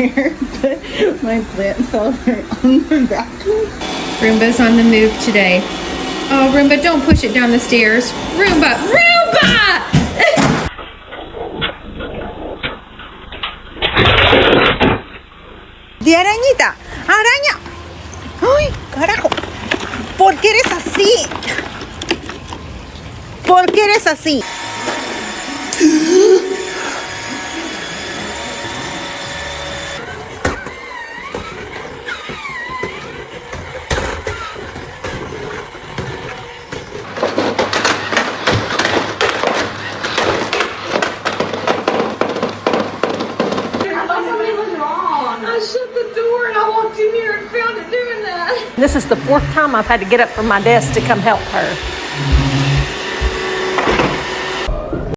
there, but my plant fell right on the vacuum. Roomba's on the move today. Oh, Roomba, don't push it down the stairs. Roomba! Roomba! ¡De arañita! ¡Araña! ¡Ay, carajo! ¿Por qué eres así? ¿Por qué eres así? here and found it doing that. This is the fourth time I've had to get up from my desk to come help her.